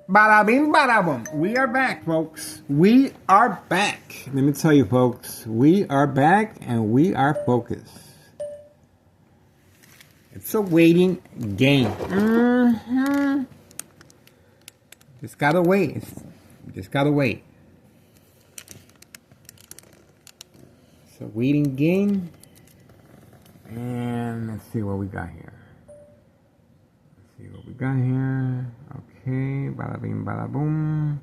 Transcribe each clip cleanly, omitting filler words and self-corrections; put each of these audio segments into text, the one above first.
Bada bing, bada boom. We are back, folks. We are back. Let me tell you, folks. We are back and we are focused. It's a waiting game. Just gotta wait. Just gotta wait. It's a waiting game. And let's see what we got here. Okay, bada bing, bada boom.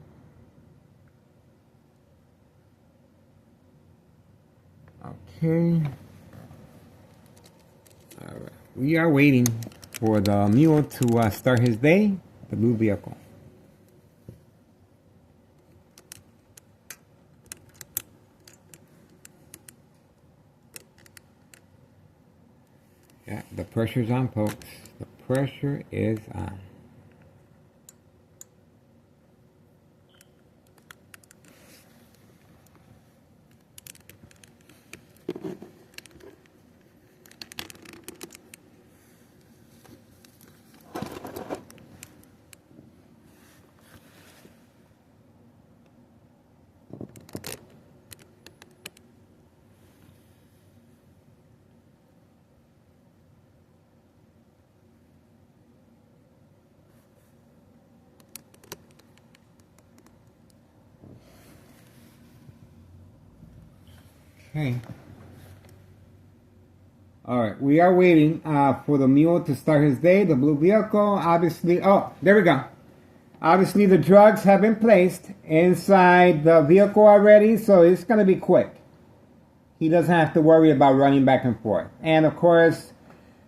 Okay. All right. We are waiting for the mule to start his day, the blue vehicle. Yeah, the pressure's on, folks. The pressure is on. Okay. All right, we are waiting for the mule to start his day, the blue vehicle. Obviously, oh, there we go. Obviously, the drugs have been placed inside the vehicle already, so it's going to be quick. He doesn't have to worry about running back and forth. And of course,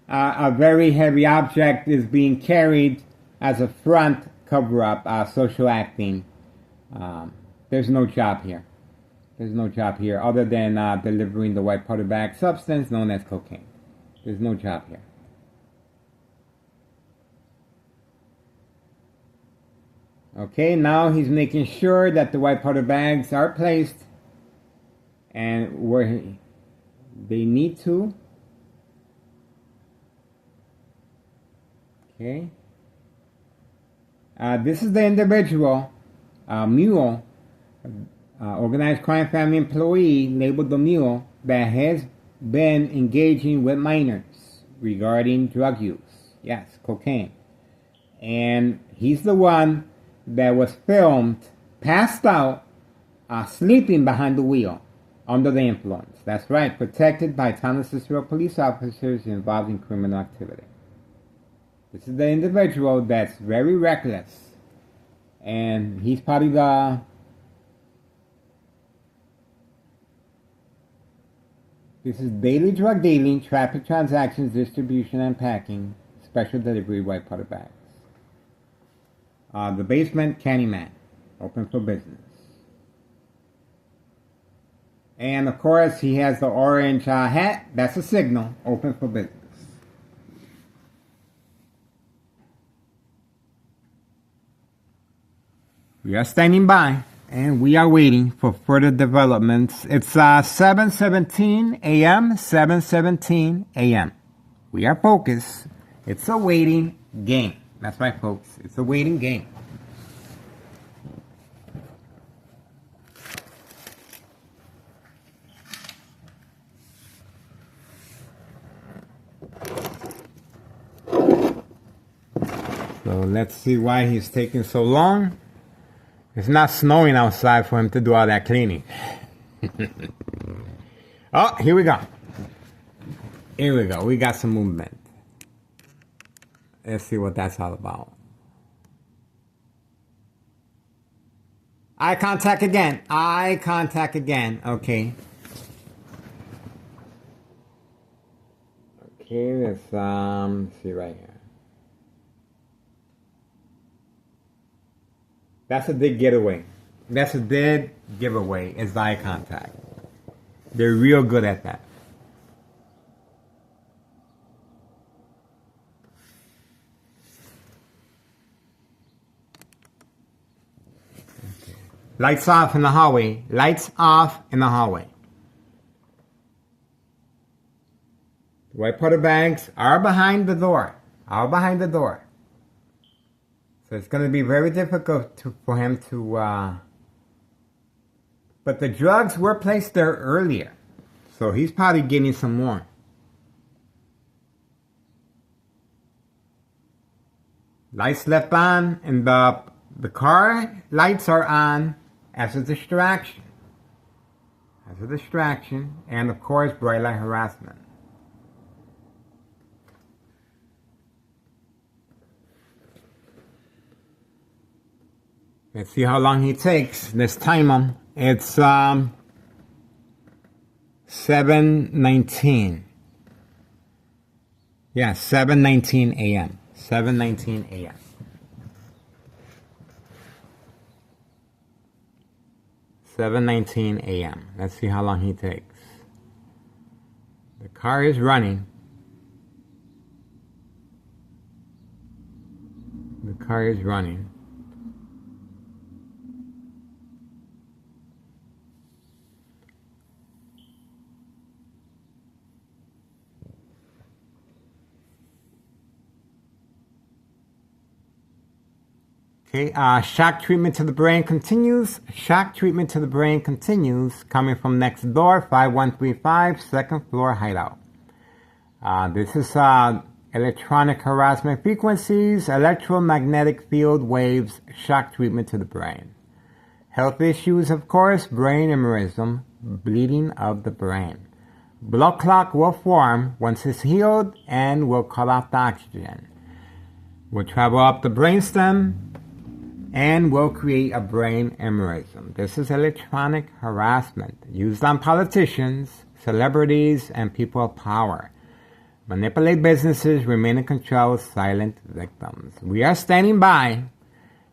a very heavy object is being carried as a front cover-up, social acting. There's no job here. There's no job here other than delivering the white powder bag substance known as cocaine. There's no job here. Okay, now he's making sure that the white powder bags are placed and where they need to. Okay. This is the individual, mule, organized crime family employee labeled the mule that has been engaging with minors regarding drug use. Yes, cocaine. And he's the one that was filmed passed out, sleeping behind the wheel under the influence. That's right, protected by Thomas Cicero police officers involved in criminal activity. This is the individual that's very reckless. And he's probably the This is daily drug dealing, traffic transactions, distribution and packing, special delivery white powder bags. The basement Candyman, open for business. And of course, he has the orange hat. That's a signal, open for business. We are standing by. And we are waiting for further developments. It's 7:17 a.m., 7:17 a.m. We are focused. It's a waiting game. That's right, folks. It's a waiting game. So let's see why he's taking so long. It's not snowing outside for him to do all that cleaning. Oh, here we go. Here we go. We got some movement. Let's see what that's all about. Eye contact again. Eye contact again. Okay. Okay, let's see right here. That's a dead giveaway. That's a dead giveaway, is eye contact. They're real good at that. Okay. Lights off in the hallway. Lights off in the hallway. White powder bags are behind the door. Are behind the door. So So it's going to be very difficult for him to... But the drugs were placed there earlier. So he's probably getting some more. Lights left on, and the car lights are on as a distraction. As a distraction, and of course, bright light harassment. Let's see how long he takes. Let's time him. It's 7:19. Yeah, 7:19 a.m. 7:19 a.m. 7:19 a.m. Let's see how long he takes. The car is running. The car is running. Okay, shock treatment to the brain continues. Shock treatment to the brain continues. Coming from next door, 5135, second floor hideout. This is electronic harassment frequencies, electromagnetic field waves, shock treatment to the brain. Health issues, of course, brain aneurysm, bleeding of the brain. Blood clot will form once it's healed and will cut off the oxygen. Will travel up the brainstem and will create a brain aneurysm. This is electronic harassment used on politicians, celebrities, and people of power. Manipulate businesses, remain in control, silent victims. We are standing by,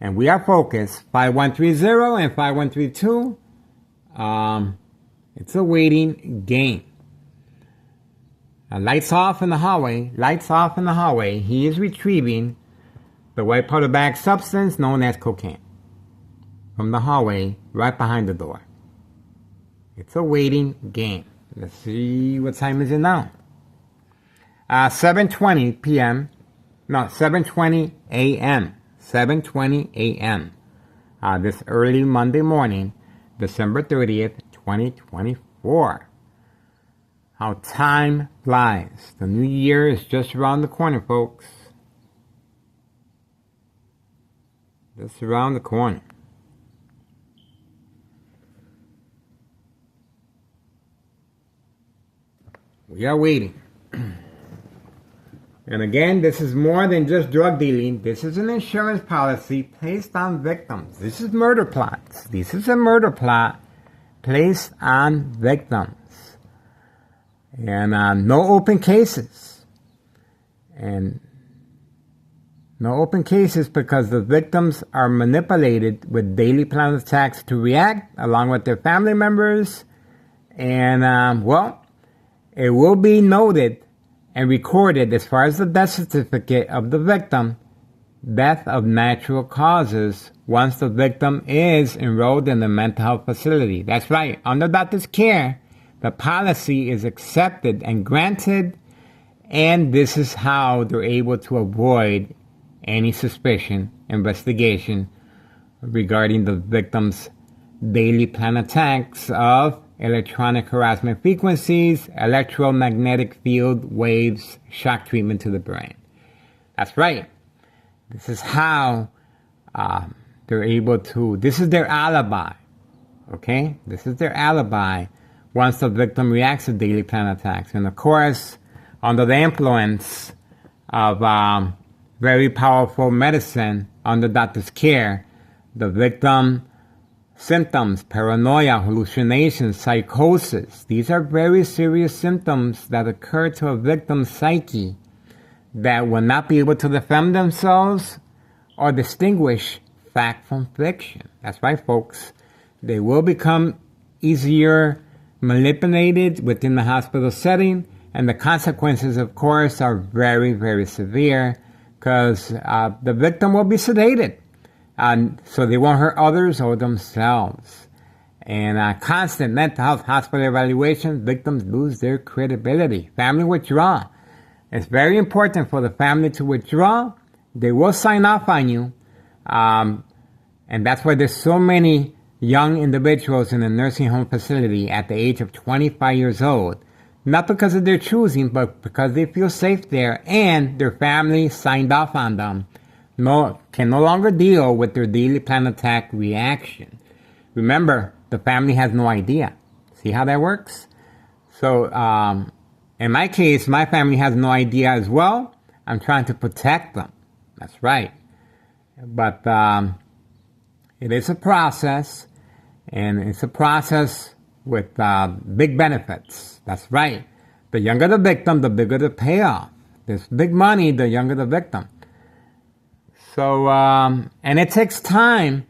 and we are focused. 5130 and 5132. It's a waiting game. Lights off in the hallway. Lights off in the hallway. He is retrieving the white powder bag substance known as cocaine from the hallway right behind the door. It's a waiting game. Let's see, what time is it now? 7:20 p.m. No, 7:20 a.m. 7:20 a.m. This early Monday morning, December 30th, 2024. How time flies. The new year is just around the corner, folks. Just around the corner. We are waiting. And again, this is more than just drug dealing. This is an insurance policy placed on victims. This is murder plots. This is a murder plot placed on victims. And no open cases. And no open cases because the victims are manipulated with daily plan attacks to react along with their family members. And, it will be noted and recorded as far as the death certificate of the victim, death of natural causes, once the victim is enrolled in a mental health facility. That's right. Under doctor's care, the policy is accepted and granted, and this is how they're able to avoid any suspicion, investigation regarding the victim's daily plan attacks of electronic harassment frequencies, electromagnetic field waves, shock treatment to the brain. That's right. This is how they're able to, this is their alibi, okay? This is their alibi once the victim reacts to daily plan attacks. And of course, under the influence of very powerful medicine, under doctor's care, the victim symptoms, paranoia, hallucinations, psychosis. These are very serious symptoms that occur to a victim's psyche that will not be able to defend themselves or distinguish fact from fiction. That's right, folks. They will become easier manipulated within the hospital setting, and the consequences, of course, are very, very severe because the victim will be sedated. So they won't hurt others or themselves. And constant mental health hospital evaluation, victims lose their credibility. Family withdrawal. It's very important for the family to withdraw. They will sign off on you, And that's why there's so many young individuals in a nursing home facility at the age of 25 years old. Not because of their choosing, but because they feel safe there and their family signed off on them. Can no longer deal with their daily plan attack reaction. Remember, the family has no idea. See how that works? So, in my case, my family has no idea as well. I'm trying to protect them. That's right. But it is a process, and it's a process with big benefits. That's right. The younger the victim, the bigger the payoff. There's big money, the younger the victim. So, and it takes time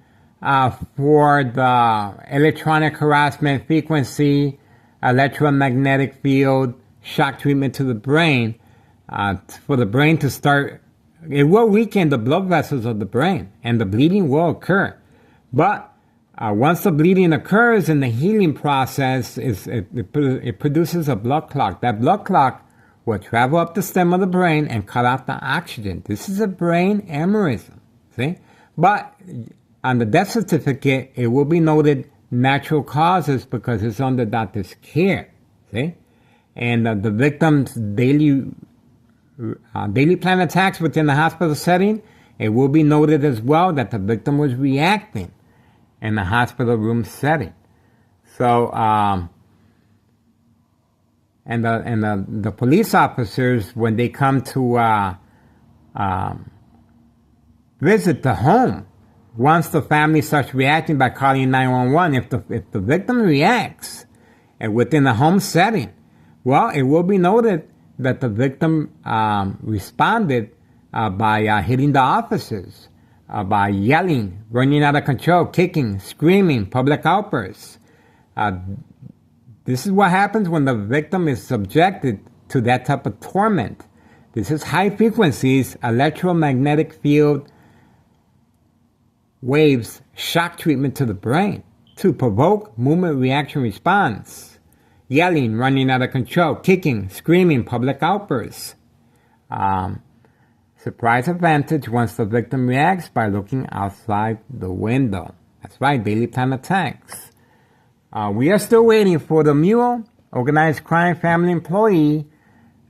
for the electronic harassment frequency, electromagnetic field, shock treatment to the brain, for the brain to start. It will weaken the blood vessels of the brain, and the bleeding will occur. But once the bleeding occurs in the healing process, it produces a blood clot. That blood clot will travel up the stem of the brain and cut off the oxygen. This is a brain aneurysm. See? But on the death certificate, it will be noted natural causes because it's under doctor's care. See? And the victim's daily plan attacks within the hospital setting, it will be noted as well that the victim was reacting in the hospital room setting. So, and the police officers, when they come to visit the home, once the family starts reacting by calling 911, if the victim reacts within the home setting, well, it will be noted that the victim responded by hitting the officers, by yelling, running out of control, kicking, screaming, public outbursts. This is what happens when the victim is subjected to that type of torment. This is high frequencies, electromagnetic field waves, shock treatment to the brain to provoke movement reaction response. Yelling, running out of control, kicking, screaming, public outbursts. Surprise advantage once the victim reacts by looking outside the window. That's right, daily plan attacks. We are still waiting for the mule, organized crime family employee,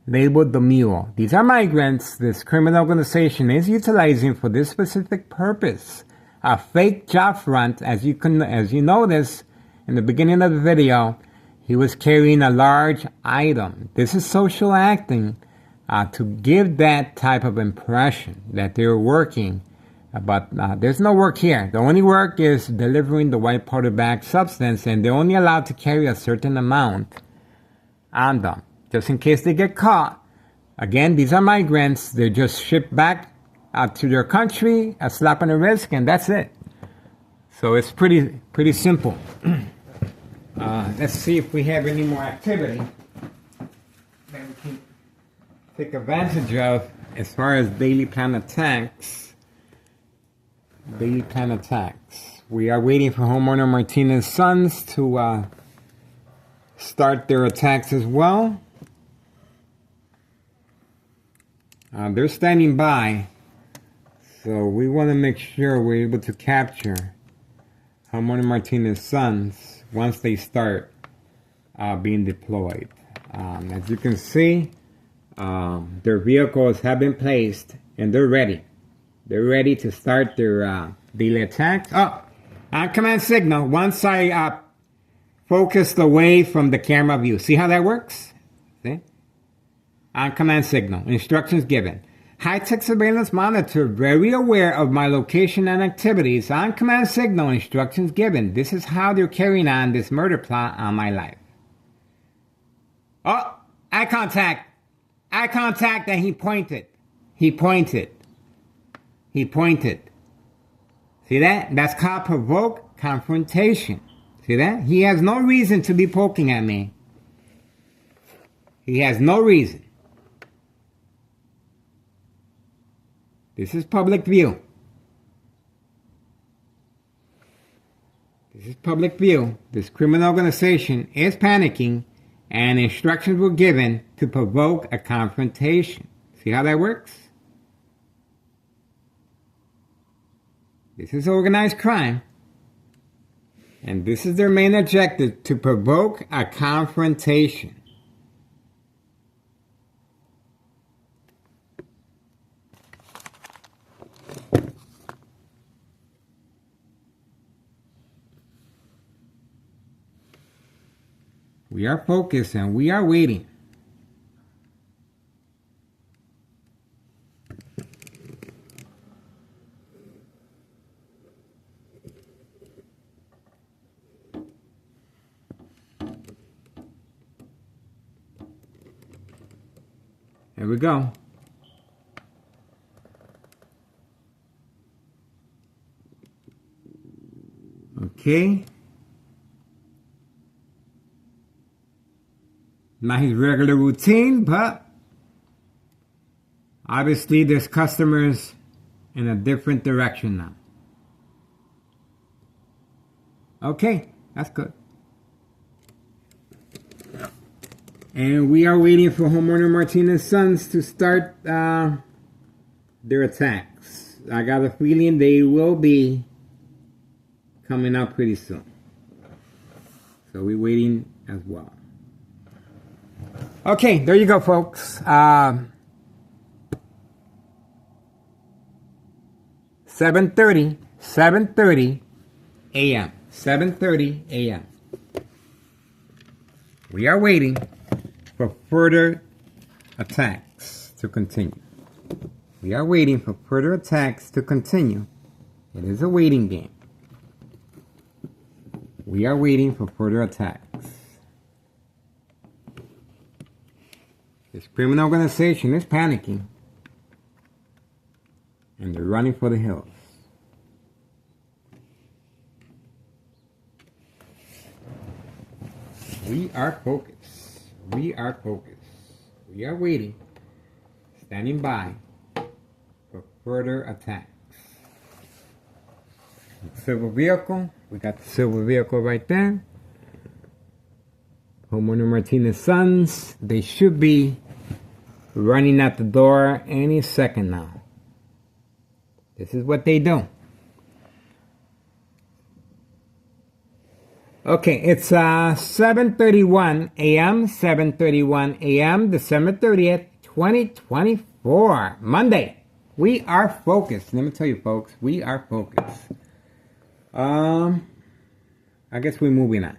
labeled the mule. These are migrants this criminal organization is utilizing for this specific purpose. A fake job front, as you notice in the beginning of the video, he was carrying a large item. This is social acting to give that type of impression that they're working. But there's no work here. The only work is delivering the white powder bag substance, and they're only allowed to carry a certain amount on them, just in case they get caught. Again, these are migrants. They're just shipped back to their country, a slap on the wrist, and that's it. So it's pretty simple. Let's see if we have any more activity that we can take advantage of as far as daily plan attacks. Daily plan attacks. We are waiting for homeowner Martinez's sons to start their attacks as well. They're standing by, so we want to make sure we're able to capture homeowner Martinez's sons once they start being deployed. As you can see, their vehicles have been placed and they're ready. They're ready to start their daily attacks. Oh, on command signal, once I focused away from the camera view. See how that works? See? On command signal, instructions given. High-tech surveillance monitor, very aware of my location and activities. On command signal, instructions given. This is how they're carrying on this murder plot on my life. Oh, eye contact. Eye contact, and he pointed. He pointed. He pointed. See that? That's called provoke confrontation. See that? He has no reason to be poking at me. He has no reason. This is public view. This is public view. This criminal organization is panicking, and instructions were given to provoke a confrontation. See how that works? This is organized crime. And this is their main objective, to provoke a confrontation. We are focused and we are waiting. Here we go. Okay. Not his regular routine, but obviously there's customers in a different direction now. Okay, that's good. And we are waiting for homeowner Martinez's sons to start their attacks. I got a feeling they will be coming out pretty soon. So we're waiting as well. Okay, there you go, folks. 7:30 a.m. 7:30 a.m. We are waiting for further attacks to continue. We are waiting for further attacks to continue. It is a waiting game. We are waiting for further attacks. This criminal organization is panicking. And they're running for the hills. We are focused. We are focused. We are waiting, standing by for further attacks. Silver vehicle. We got the silver vehicle right there. Homeowner Martinez's sons. They should be running out the door any second now. This is what they do. Okay, it's 7:31 a.m. 7:31 a.m. December 30th, 2024, Monday. We are focused. Let me tell you, folks, we are focused. I guess we're moving on.